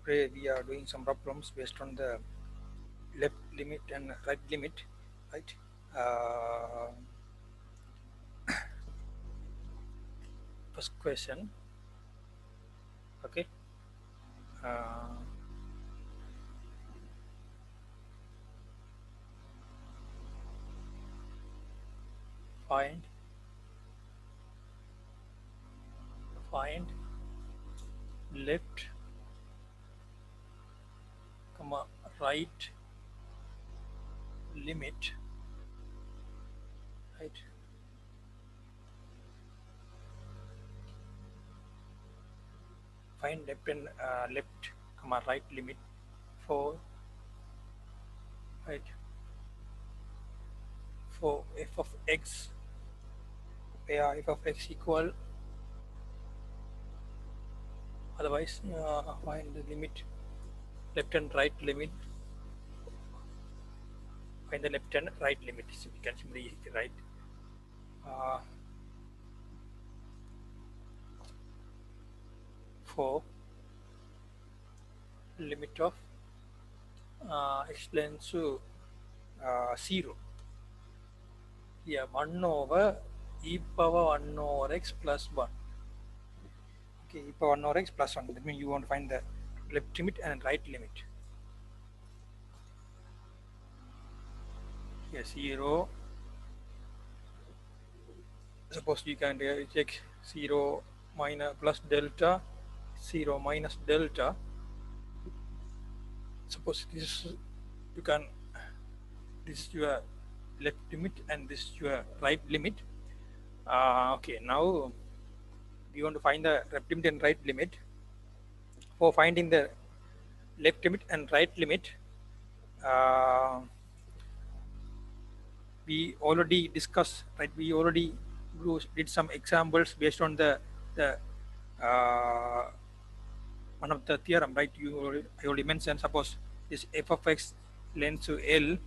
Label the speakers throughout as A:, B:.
A: Today we are doing some problems based on the left limit and right limit, right? Uh, First question, okay. Uh, find find left, comma right limit, right? Find left and left, comma right limit for right for f of x, where f of x equal, otherwise find the limit, left and right limit, find the left and right limit. So we can simply write uh, for limit of x tends to 0. Yeah, 1 over e power 1 over x plus 1. Okay, e power 1 over x plus 1. That means you want to find the left limit and right limit. Yes, 0. Suppose you can check 0 minus plus delta, 0 minus delta. Suppose this you can, this is your left limit and this is your right limit. Okay, now we want to find the left limit and right limit. For finding the left limit and right limit, uh, we already discussed, right? We already did some examples based on the uh, one of the theorem, right? I already mentioned. Suppose this f of x lends to L,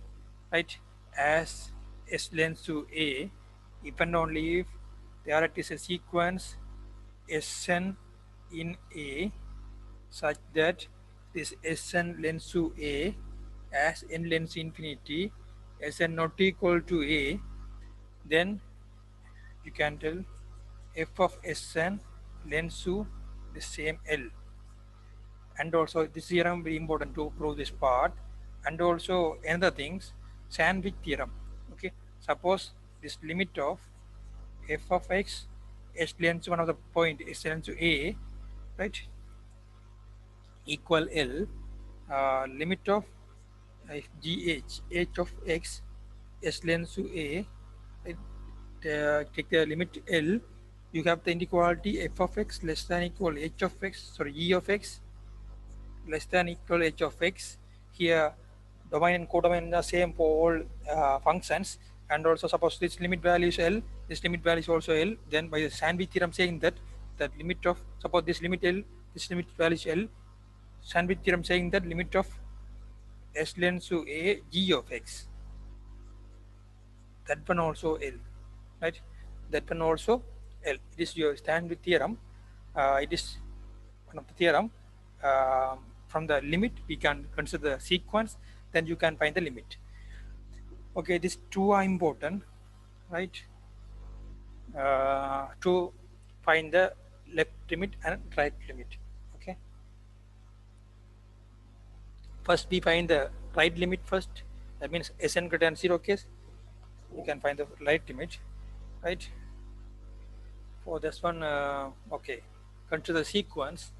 A: right? As s lends to A, if and only if there is a sequence Sn in A such that this Sn lends to A as n lends to infinity, Sn not equal to A, then you can tell f of Sn lends to the same L. And also this theorem very important to prove this part. And also another things, sandwich theorem. Okay, suppose this limit of f of x s lends to one of the point s lends to A, right, equal L, limit of if h of x s lends to A, it, take the limit L, you have the inequality f of x less than equal h of x, sorry, e of x less than equal h of x. Here domain and codomain are same for all functions. And also suppose this limit value is L, this limit value is also L, then by the sandwich theorem saying that the limit of, suppose this limit L, this limit value is L, sandwich theorem saying that limit of s lends to A g of x, that one also L, right? That one also L. It is your sandwich theorem. It is one of the theorem. From the limit we can consider the sequence, then you can find the limit. Okay, these two are important, right? To find the left limit and right limit. Okay, first we find the right limit first. That means Sn greater than 0 case, you can find the right limit, right? For this one, okay, consider the sequence.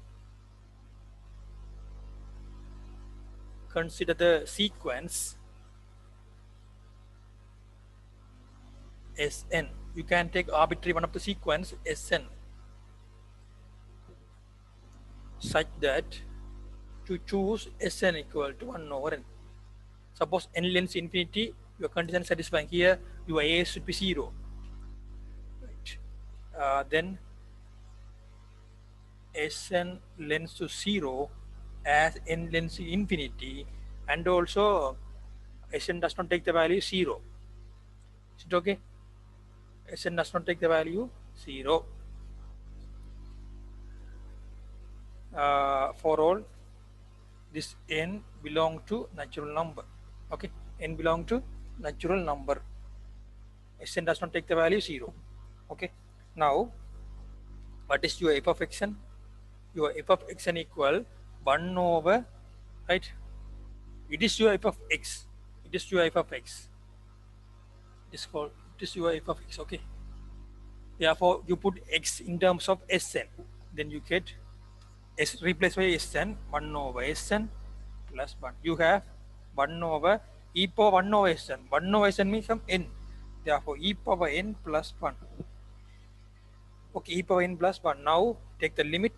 A: Consider the sequence Sn. You can take arbitrary one of the sequence Sn such that to choose Sn equal to 1 over n. Suppose n lends infinity, your condition satisfying here, your A should be 0. Right. Then Sn lends to 0 as n lends to infinity, and also Sn does not take the value 0. Is it okay? Sn does not take the value 0 for all this n belong to natural number. Okay, n belong to natural number. Sn does not take the value 0. Okay, now what is your f of xn? Your f of xn equal 1 over, right? It is your f of x. It is your f of x. It is called, it is your f of x. Okay, therefore you put x in terms of Sn, then you get s replaced by Sn, 1 over Sn plus 1. You have 1 over e power 1 over Sn. 1 over Sn means some n. Therefore e power n plus 1. Okay, e power n plus 1. Now take the limit.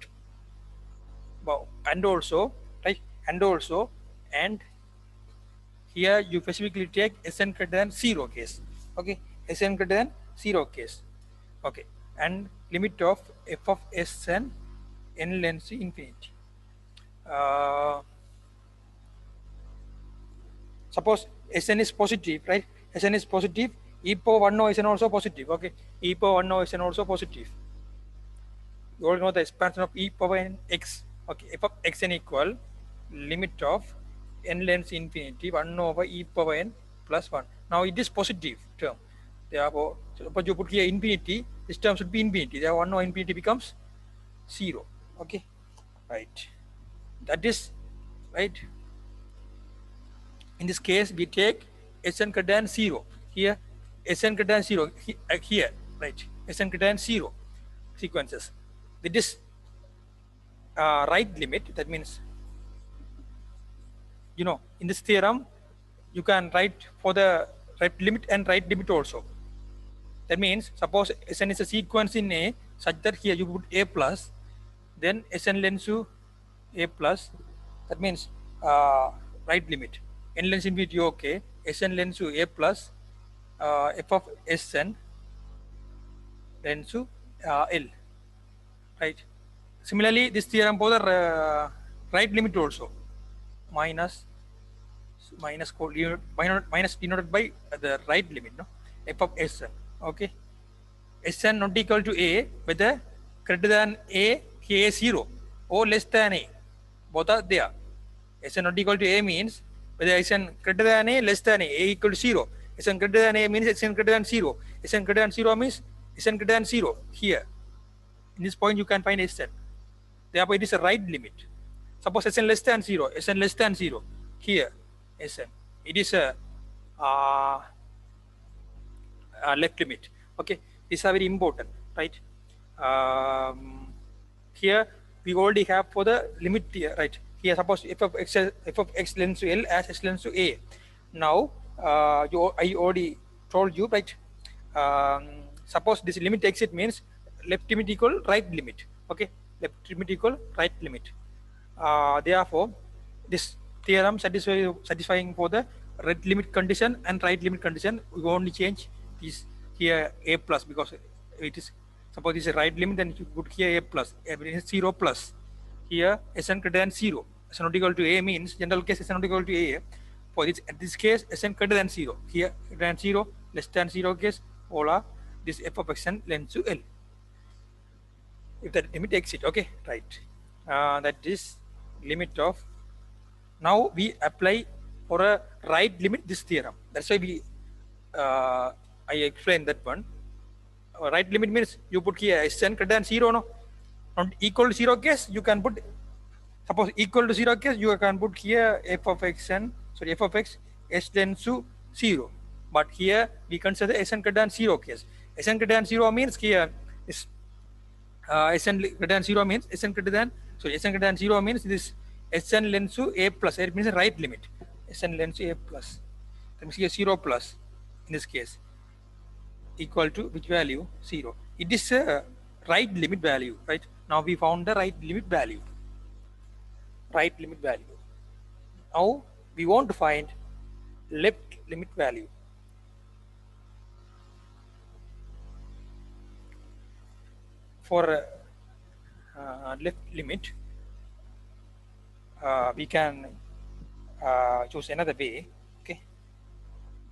A: Wow. And also, right? And here you specifically take Sn greater than 0 case. Okay, Sn greater than 0 case. Okay, and limit of f of Sn n lends to infinity. Suppose Sn is positive, right? Sn is positive, e power 1 over Sn also positive. Okay, e power 1 over Sn also positive. You all know the expansion of e power n x. Okay, f of xn equal limit of n lends infinity 1 over e power n plus 1. Now it is positive term. Therefore, suppose you put here infinity, this term should be infinity. Therefore, 1 over infinity becomes 0. Okay, right. That is right. In this case, we take Sn greater than 0. Here, Sn greater than 0. Here, right. Sn greater than 0 sequences. It is right limit. That means, you know, in this theorem, you can write for the right limit and right limit also. That means, suppose Sn is a sequence in A such that here you put A plus, then Sn lends to A plus. That means right limit. N lends infinity, okay. Sn lends to A plus, f of Sn lends to L, right? Similarly, this theorem for the right limit also, minus minus denoted by the right limit, no? F of Sn, okay. Sn not equal to A, whether greater than A, here A 0 or less than A, both are there. Sn not equal to A means whether Sn greater than A, less than A equal to 0. Sn greater than A means Sn greater than 0. Sn greater than 0 means Sn greater than 0. Here, in this point you can find Sn. Therefore, it is a right limit. Suppose Sn less than 0, Sn less than 0. Here, Sn. It is a left limit. Okay, these are very important, right? Here we already have for the limit here, right? Here, suppose f of x lends to L as x lends to A. Now, I already told you, right? Suppose this limit exit means left limit equal right limit. Okay, left limit equal right limit. Therefore, this theorem satisfying for the red limit condition and right limit condition. We only change this here A plus, because it is, suppose this is a right limit, then you put here A plus, everything is 0 plus. Here Sn greater than 0. Sn not equal to A means general case Sn not equal to A. For this, at this case, Sn greater than 0. Here greater than 0, less than 0 case, all are this f of xn lends to L. If that limit exit, okay, right. That is limit of. Now we apply for a right limit this theorem. That's why we I explained that one. Right limit means you put here Sn greater than 0, no? Not equal to 0 case, you can put, suppose equal to 0 case, you can put here f of xn, sorry, f of x, s tends to 0. But here we consider Sn greater than 0 case. Sn greater than 0 means here is Sn greater than 0 means Sn greater than, sorry, Sn greater than 0 means this Sn lends to A plus. It means a right limit. Sn lends to A plus. That means here 0 plus in this case equal to which value? 0. It is a right limit value, right? Now we found the right limit value. Right limit value. Now we want to find left limit value. For left limit, we can choose another way. Okay.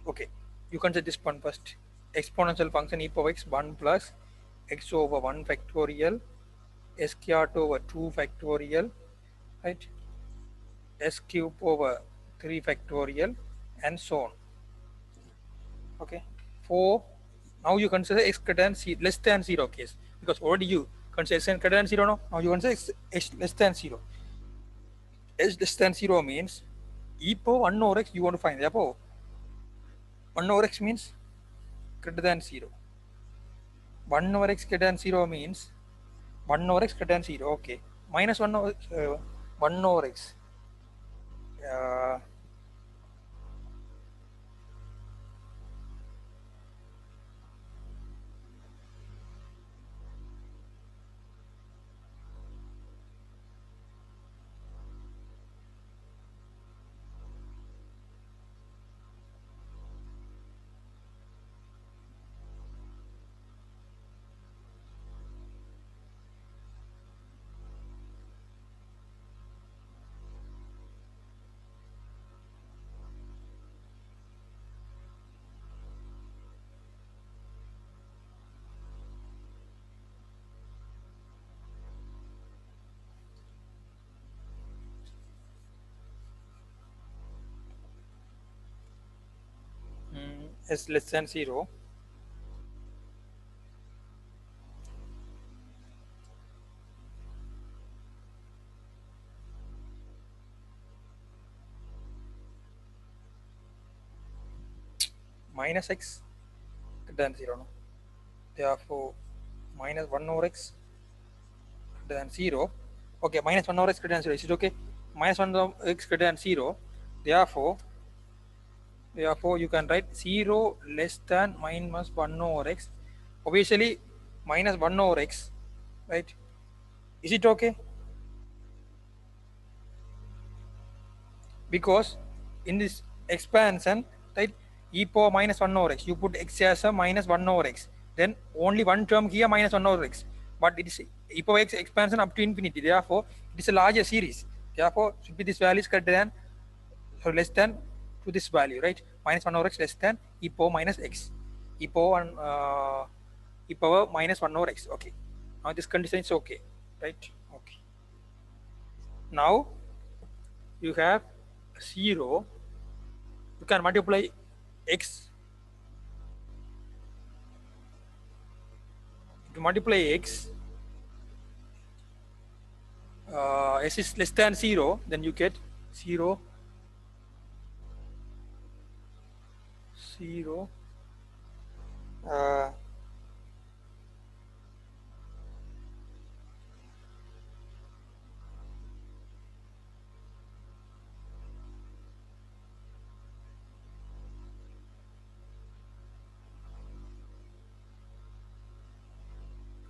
A: Okay. You consider this one first. Exponential function e power x 1 plus x over 1 factorial s squared over 2 factorial, right? s cube over 3 factorial and so on. Okay, for now you consider x greater than less than 0 case, because already you consider x greater than 0. No, now you consider x less than 0. S less than 0 means e power 1 over x you want to find. Therefore 1 over x means greater than 0. 1 over x greater than 0 means 1 over x greater than 0. Okay, minus 1 over 1 over x. Uh, s less than 0. Minus x greater than 0. No? Therefore minus 1 over x greater than 0. Okay, minus 1 over x greater than 0. Is it okay? Minus 1 over x greater than 0. Therefore you can write 0 less than minus 1 over x. Obviously minus 1 over x, right? Is it okay? Because in this expansion, right, e power minus 1 over x, you put x as a minus 1 over x, then only one term here minus 1 over x, but it is e power x expansion up to infinity. Therefore it is a larger series. Therefore should be this value is greater than, so less than to this value, right? Minus 1 over x less than e power minus x, e power e power minus 1 over x. Okay, now this condition is okay, right? Okay, now you have 0. You can multiply x, to multiply x, s is less than 0, then you get 0 0 uh,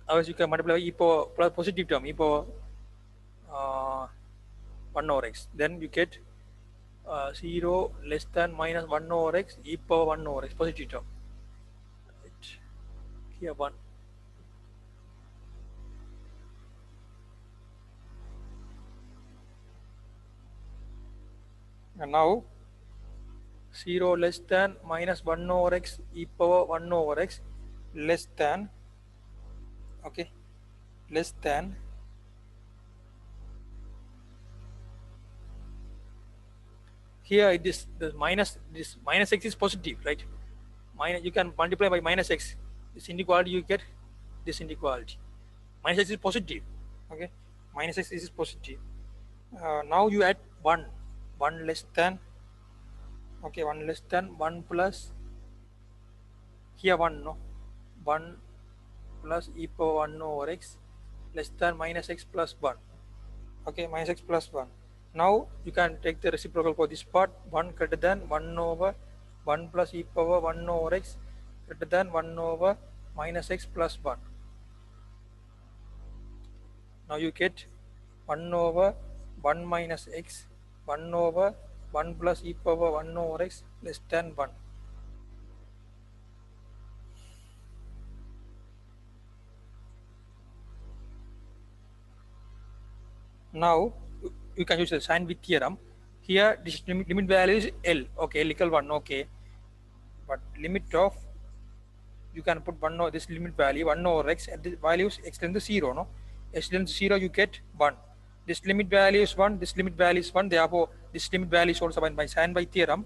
A: otherwise you can multiply e power plus positive term e power uh, 1 over x, then you get 0 less than minus 1 over x e power 1 over x positive term, right? Here 1, and now 0 less than minus 1 over x e power 1 over x less than, okay, less than, here it is the minus, this minus x is positive, right? Minus, you can multiply by minus x, this inequality you get this inequality, minus x is positive. Okay, minus x is positive. Now you add 1, 1 less than, okay, 1 less than 1 plus, here 1, no, 1 plus e power 1 over x less than minus x plus 1. Okay, minus x plus 1. Now you can take the reciprocal for this part, 1 greater than 1 over 1 plus e power 1 over x greater than 1 over minus x plus 1. Now you get 1 over 1 minus x, 1 over 1 plus e power 1 over x less than 1. Now you can use the sandwich theorem. Here this limit value is L. Okay, L equal 1. Okay, but limit of, you can put 1 over this limit value 1 over x, and the values x tends to 0. No, x tends to 0, you get 1. This limit value is 1. This limit value is 1. Therefore this limit value is also by sandwich theorem.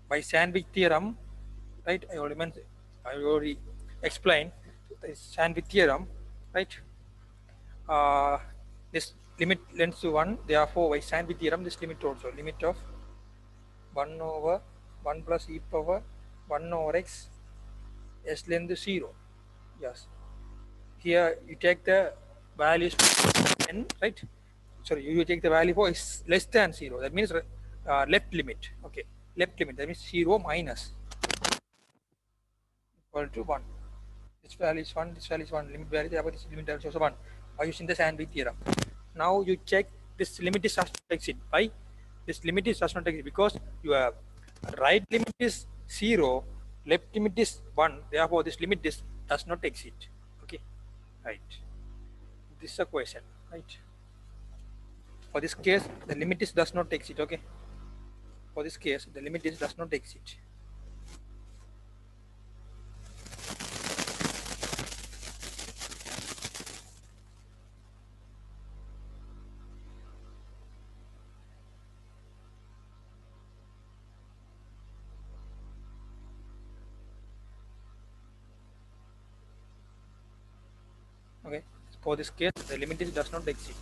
A: By sandwich theorem, right? I already explained the sandwich theorem, right? Uh, this limit lends to 1, therefore by sandwich theorem this limit also limit of 1 over 1 plus e power 1 over x s length 0. Yes, here you take the values n, right? Sorry, you take the value for is less than 0, that means left limit. Okay, left limit, that means 0 minus equal to 1. This value is 1, this value is 1, limit value, therefore this limit value is also 1 by using the sandwich theorem. Now you check this limit is does not exceed. Why? This limit is does not exceed because your right limit is 0, left limit is 1, therefore this limit is does not exceed. Okay, right. This is a question, right? For this case, the limit is does not exceed. Okay, for this case, the limit is does not exceed. Okay, for this case, the limit is does not exceed.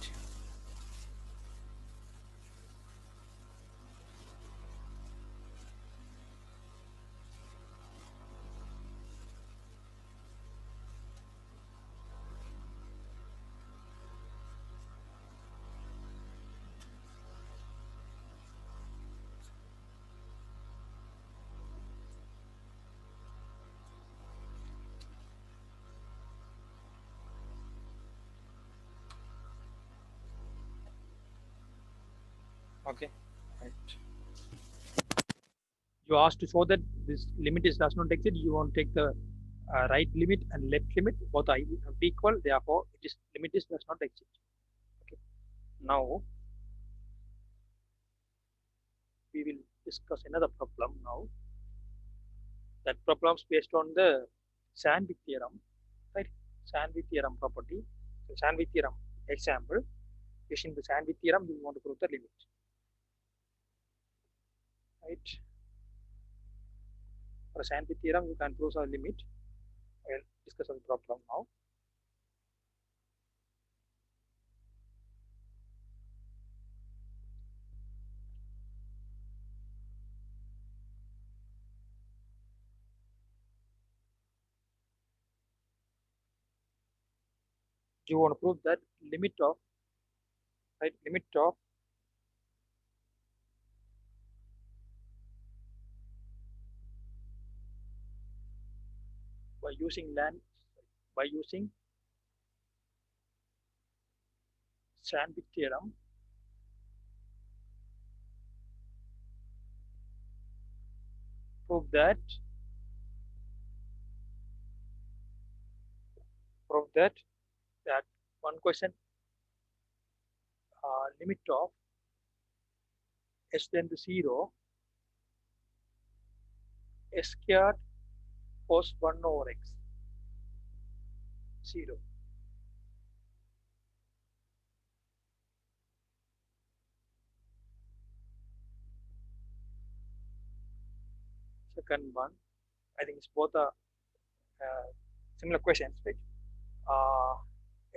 A: Okay, right. You asked to show that this limit is does not exceed. You want to take the right limit and left limit both are equal. Therefore, it is limit is does not exceed. Okay. Now we will discuss another problem. Now that problem is based on the Sandwich theorem, right? Sandwich theorem property. So Sandwich theorem example. Using the Sandwich theorem, we want to prove the limit, right? For a Sandwich theorem, you can prove a limit. I will discuss on the problem now. You want to prove that limit of right limit of by using land by using Sandwich theorem. Prove that prove that that one question limit of s tend to 0 s squared cos 1 over x 0. Second one, I think it's both are similar questions, right? Uh,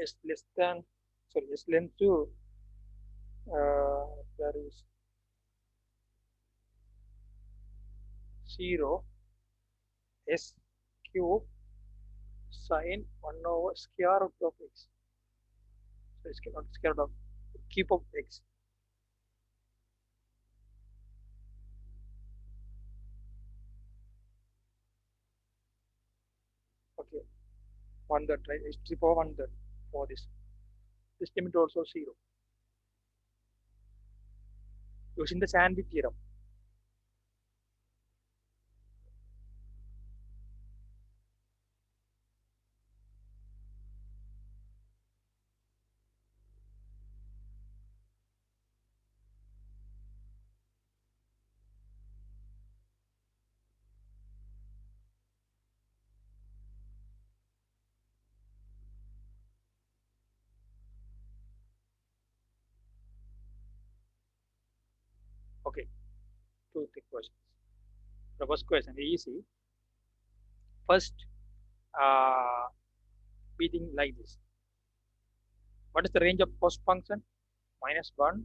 A: s less than sorry s length to there is 0 s cube sine 1 over square root of x. So it's not square root of cube of x. Okay, 1/3, right? It's 3 power 1/3 for this. This limit also 0. Using the Sandwich theorem. 2 3 questions. The first question easy. First, uh, beating like this. What is the range of cos function? Minus 1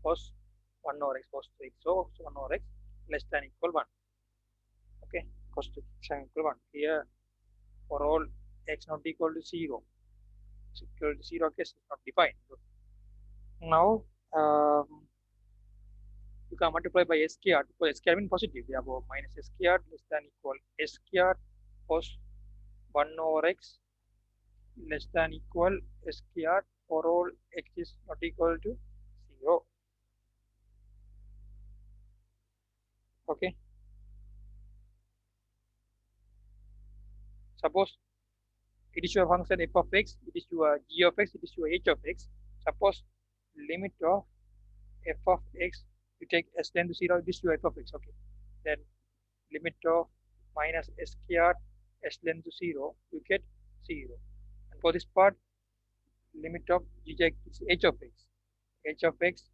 A: cos 1 over x cos 3x. So 1 over x less than equal 1. Okay, cos 2 equal 1. Here, for all x not equal to 0, it's equal to 0 case is not defined. So now, you can multiply by s squared because s squared means positive. We have minus s squared less than equal s squared cos 1 over x less than equal s squared for all x is not equal to 0. Okay. Suppose it is your function f of x, it is your g of x, it is your h of x. Suppose limit of f of x, you take s tend to 0, this is your f of x. Okay. Then limit of minus s squared s tend to 0, you get 0. And for this part, limit of gx is h of x. H of x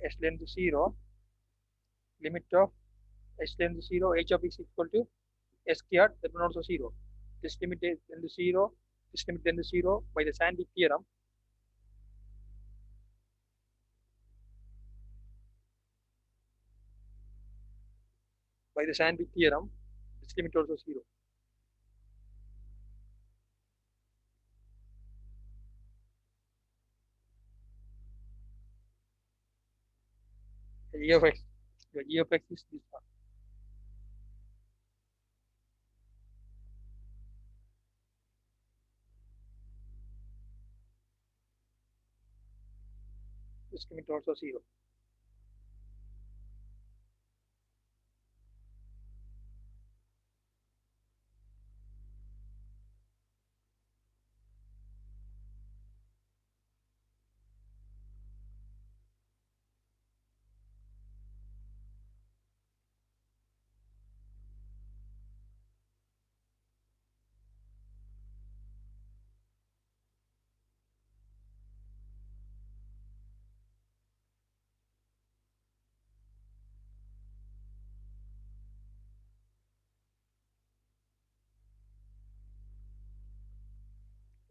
A: s tend to 0, limit of s tend to 0, h of x equal to s squared, that one also 0. This limit is tend to 0, this limit tend to 0 by the sandwich theorem. By the sandwich theorem, this limit also 0. The g of x, the g of x is this one. This limit also 0.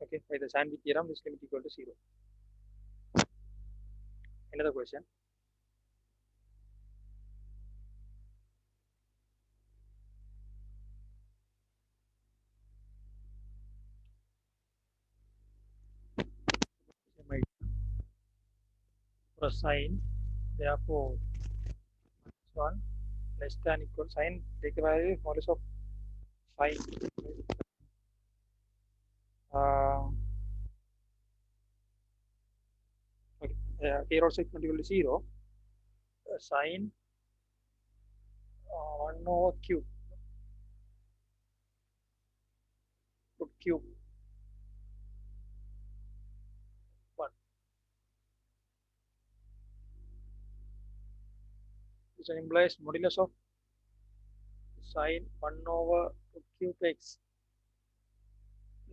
A: Okay, by the sandwich theorem, this limit equal to 0. Another question. For a sine, therefore, this one less than equal sine, take the value modulus of sine. Okay. Here also equal to 0. Sine 1 over cube. Put cube 1. This implies modulus of sine 1 over cube x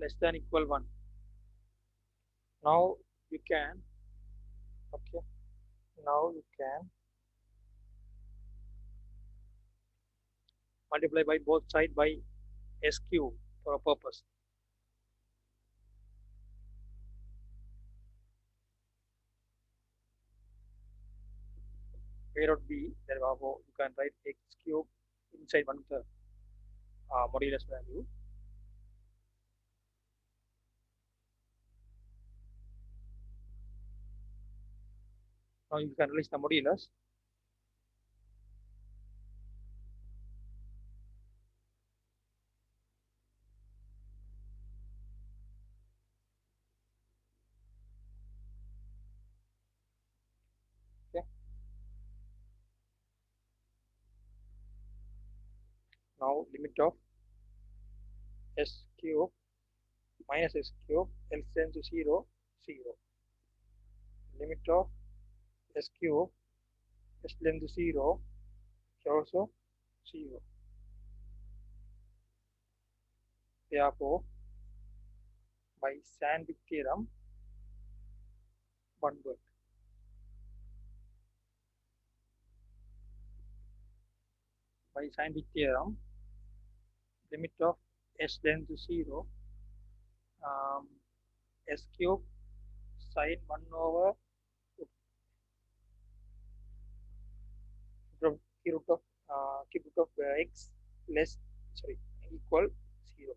A: less than equal 1. Now you can, okay, now you can multiply by both sides by s cube for a purpose. A dot b, therefore you can write x cube inside one of the modulus value. Now you can release the modulus. Okay. Now limit of s cube minus s cube l tends to 0, 0. Limit of s cube s tends to 0 also 0. Therefore, by sandwich theorem, one word. by sandwich theorem, limit of s tends to 0, um, s cube sine 1 over cube root of cube root of x less, sorry, equal 0.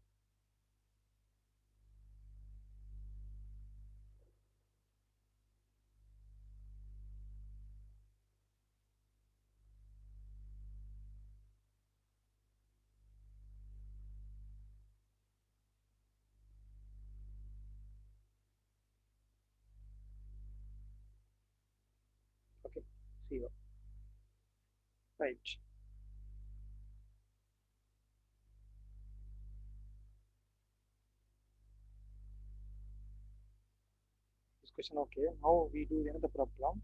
A: Okay, 0. Right. This question okay. Now we do another problem.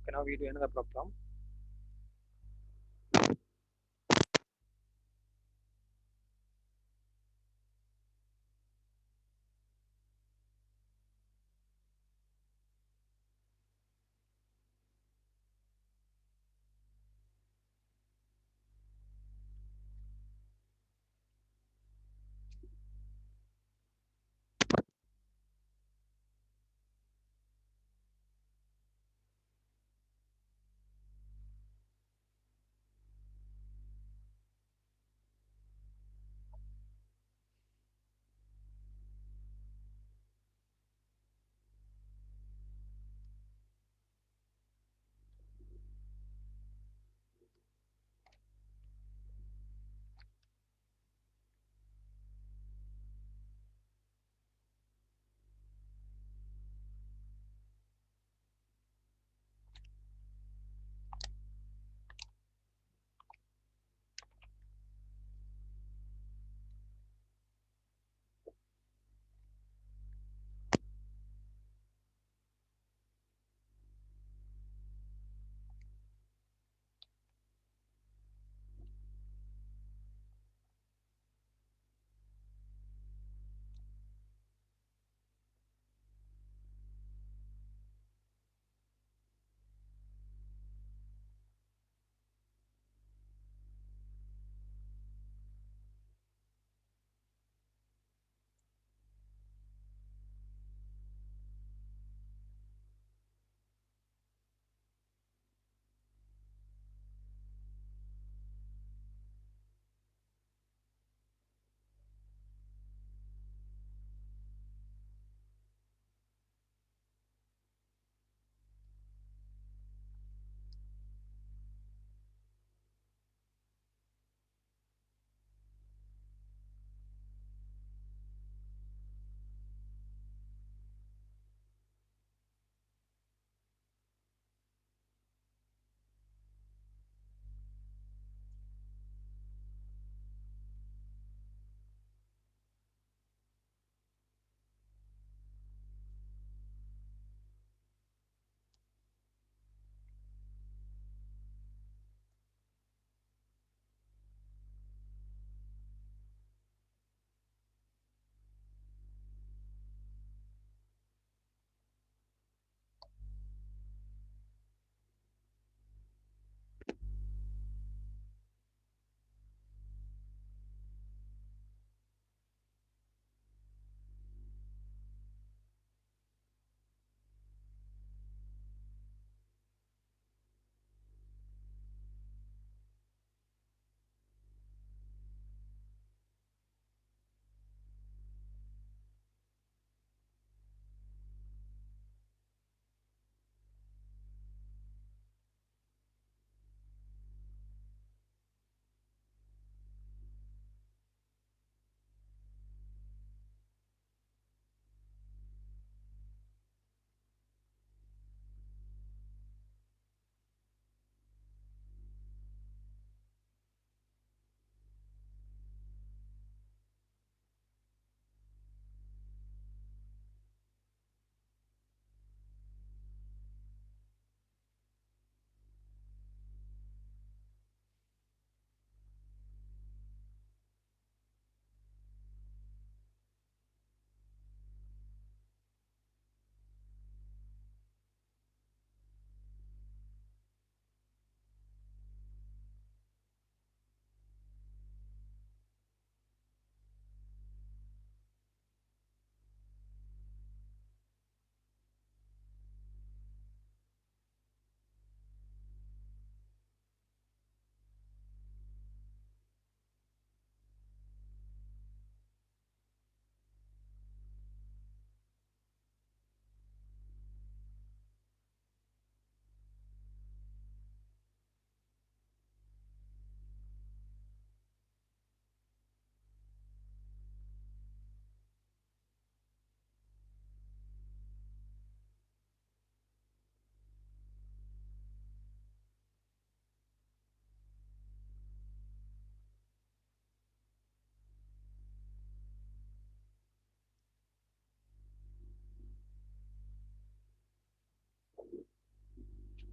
A: Okay, now we do another problem.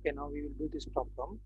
A: Okay, now we will do this problem.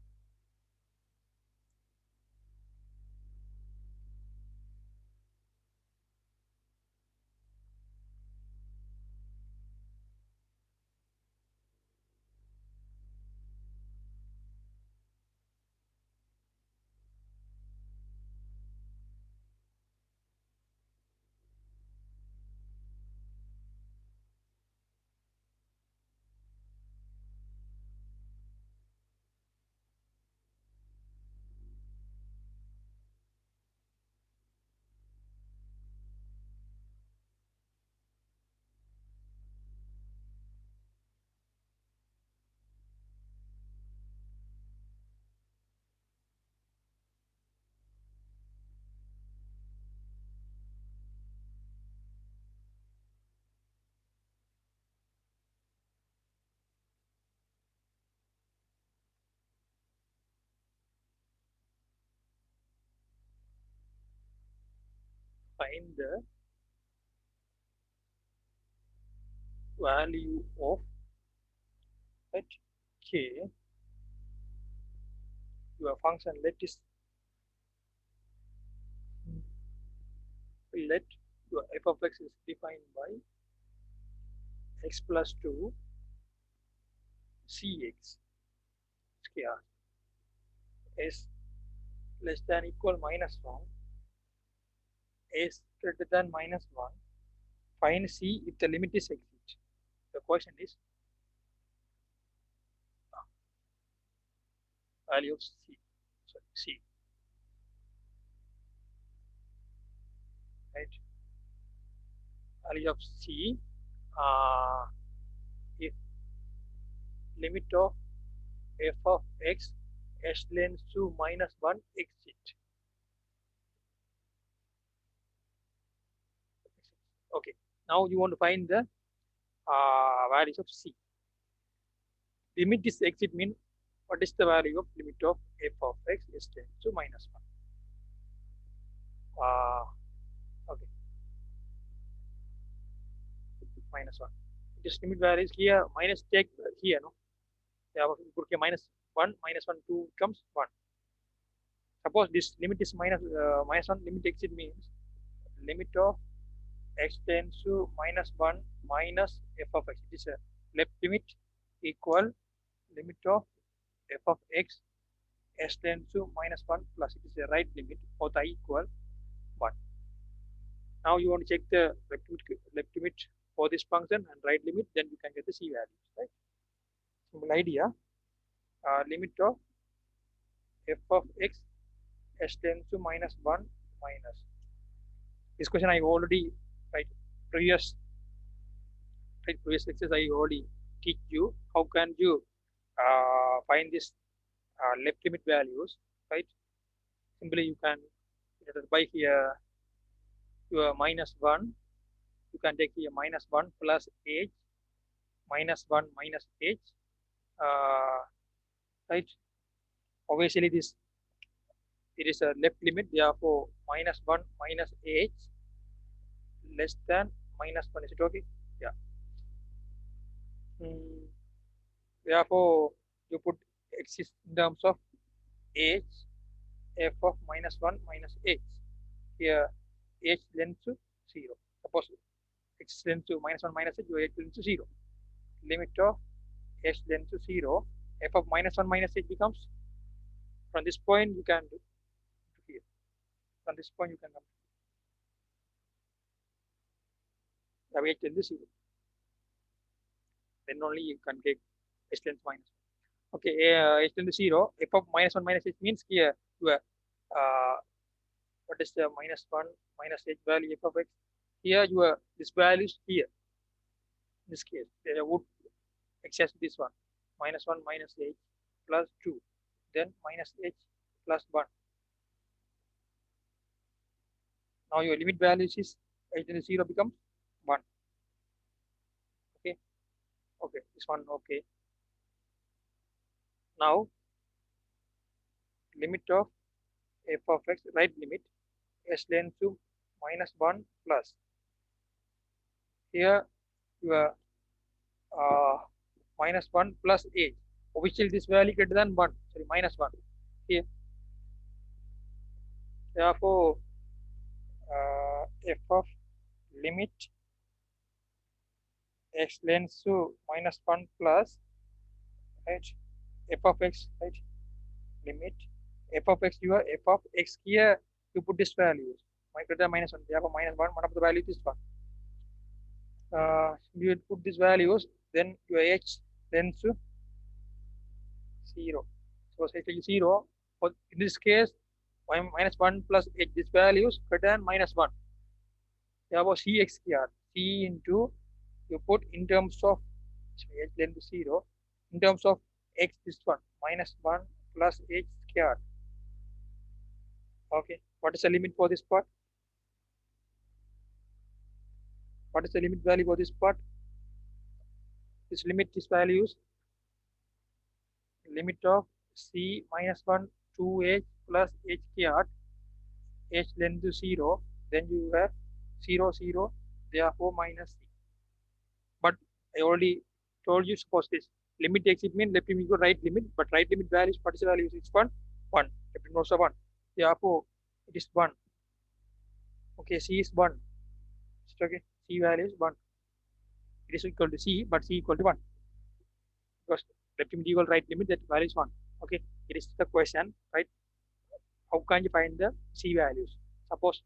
A: Find the value of let k, your function let your f of x is defined by x plus 2 cx square s less than equal minus 1, s greater than minus 1. Find c if the limit is exit. The question is value of c. Sorry, c, right? Value of c. Uh, if limit of f of x s tends to minus 1 exit. Okay. Now you want to find the values of c. Limit is exit mean what is the value of limit of f of x is tends to minus 1. Okay, minus 1. This limit value is here minus take here, no? Yeah, put here minus 1, minus 1, 2 comes 1. Suppose this limit is minus 1, limit exit means limit of x tends to minus 1 minus f of x. It is a left limit equal limit of f of x s tends to minus 1 plus it is a right limit both are equal 1. Now you want to check the left limit for this function and right limit, then you can get the c values, right? Simple idea. Limit of f of x s tends to minus 1 minus. This question I already, right, previous previous lectures I already teach you how can you find this left limit values, right? Simply you can by here your minus 1, you can take here minus 1 plus h minus 1 minus h, uh, right? Obviously this it is a left limit, therefore minus 1 minus h less than minus 1. Is it okay? Yeah. Hmm. Therefore you put x is in terms of h f of minus 1 minus h. Here h tends to 0. Suppose x tends to minus 1 minus h, your h tends to 0. Limit of h tends to 0, f of minus 1 minus h becomes, from this point you can do to here. From this point you can come to h tends to 0. Then only you can take h tends minus 1. Okay, h tends to 0, f of minus 1 minus h means here your what is the minus 1 minus h value f of x. Here your this value is here. In this case, they would access this one minus 1 minus h plus 2, then minus h plus 1. Now your limit values is h tends to 0 becomes 1. Okay, okay, this one okay. Now limit of f of x, right limit s tends to minus 1 plus. Here your minus 1 plus h. Obviously this value greater than 1, sorry, minus 1. Okay, therefore f of limit x tends to minus 1 plus, right, f of x, right, limit f of x, your f of x here you put this value greater than minus 1, therefore minus 1, one of the values is 1. You put these values, then your h tends to 0. So essentially 0. For in this case, minus 1 plus h, this values greater than minus 1. Therefore cx here, c into, you put in terms of, sorry, h tends to 0, in terms of x, this one minus 1 plus h squared. Okay, what is the limit for this part? What is the limit value for this part? This limit, this values, limit of c minus 1 2h plus h squared, h tends to 0, then you have 0 0, therefore minus c. But I already told you, suppose this limit exit mean left limit equal right limit, but right limit values, what is the value? It's 1 1, left limit also 1, therefore it is 1. Okay, c is 1. Okay, c value is 1. It is equal to c, but c equal to 1, because left limit equal right limit, that value is 1. Okay, it is the question, right? How can you find the c values? Suppose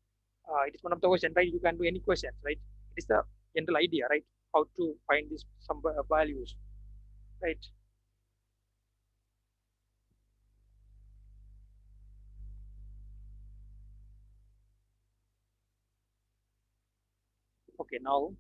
A: it is one of the questions, right? You can do any questions, right? It is the general idea, right? How to find these some values, right? Okay, now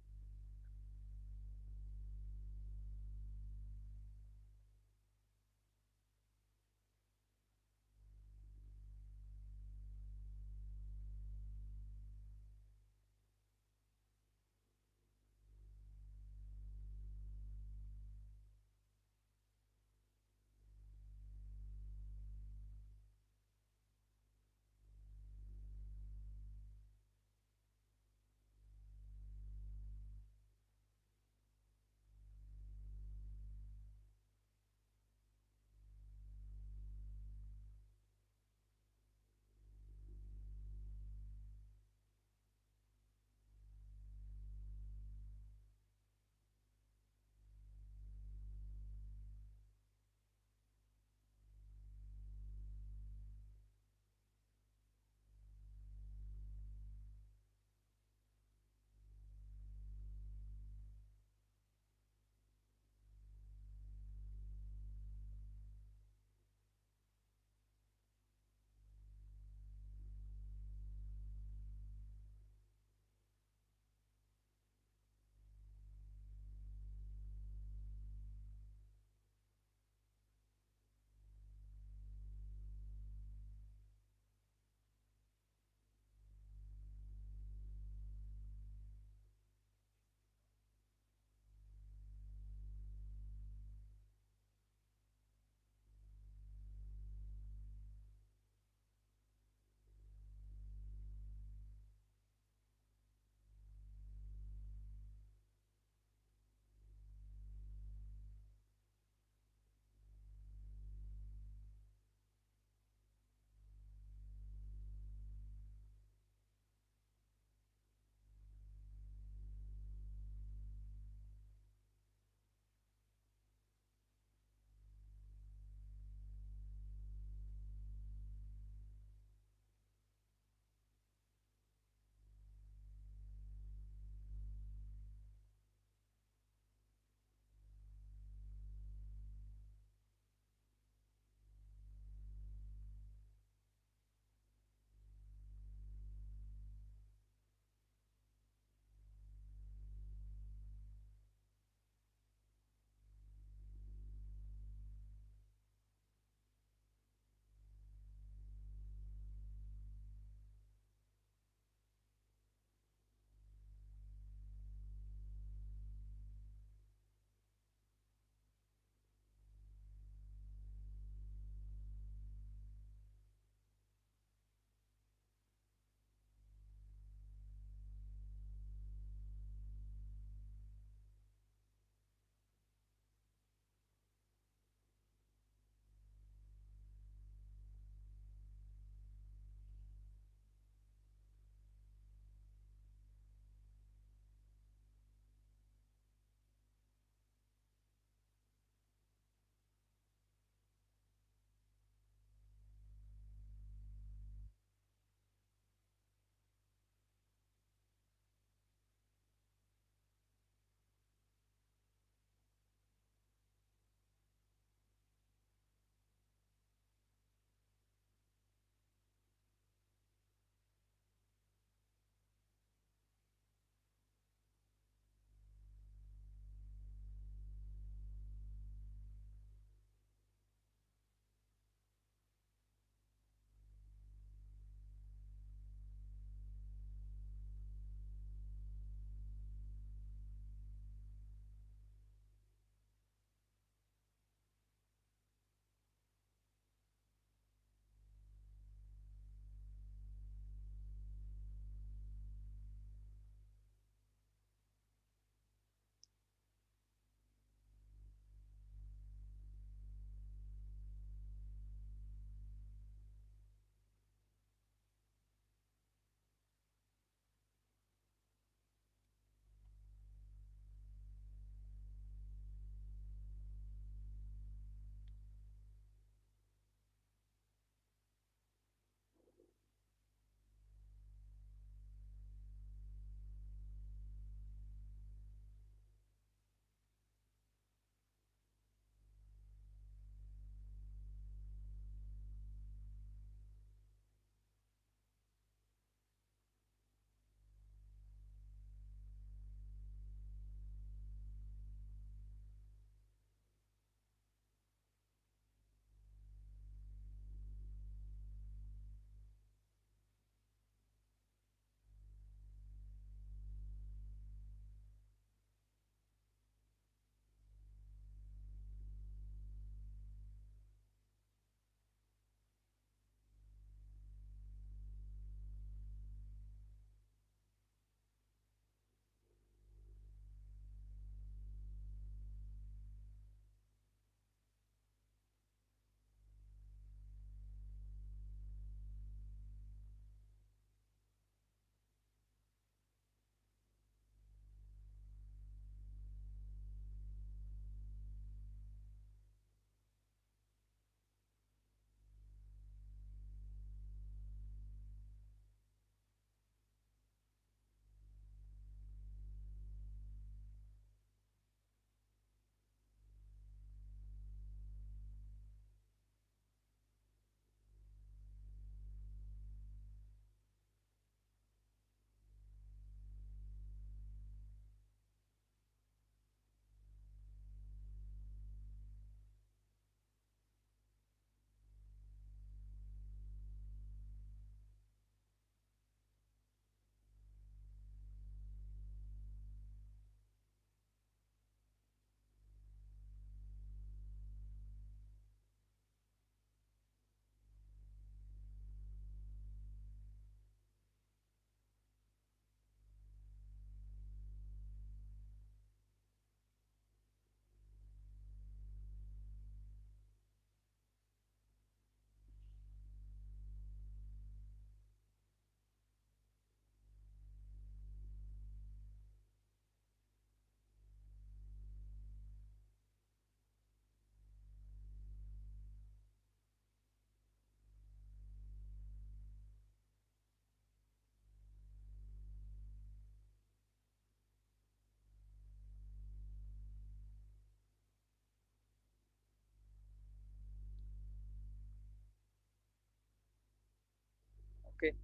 A: Okay.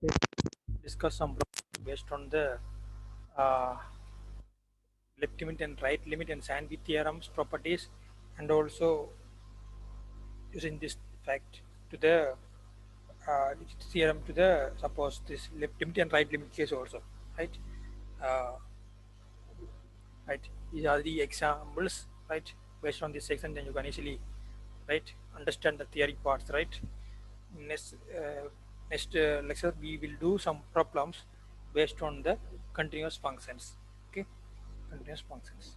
A: Let's discuss some problems based on the uh, left limit and right limit and sandwich theorems properties, and also using this fact to the theorem to the suppose this left limit and right limit case also, right? Uh, right. These are the examples, right? Based on this section, then you can easily, right, understand the theory parts, right? Next lecture we will do some problems based on the continuous functions. Okay, continuous functions.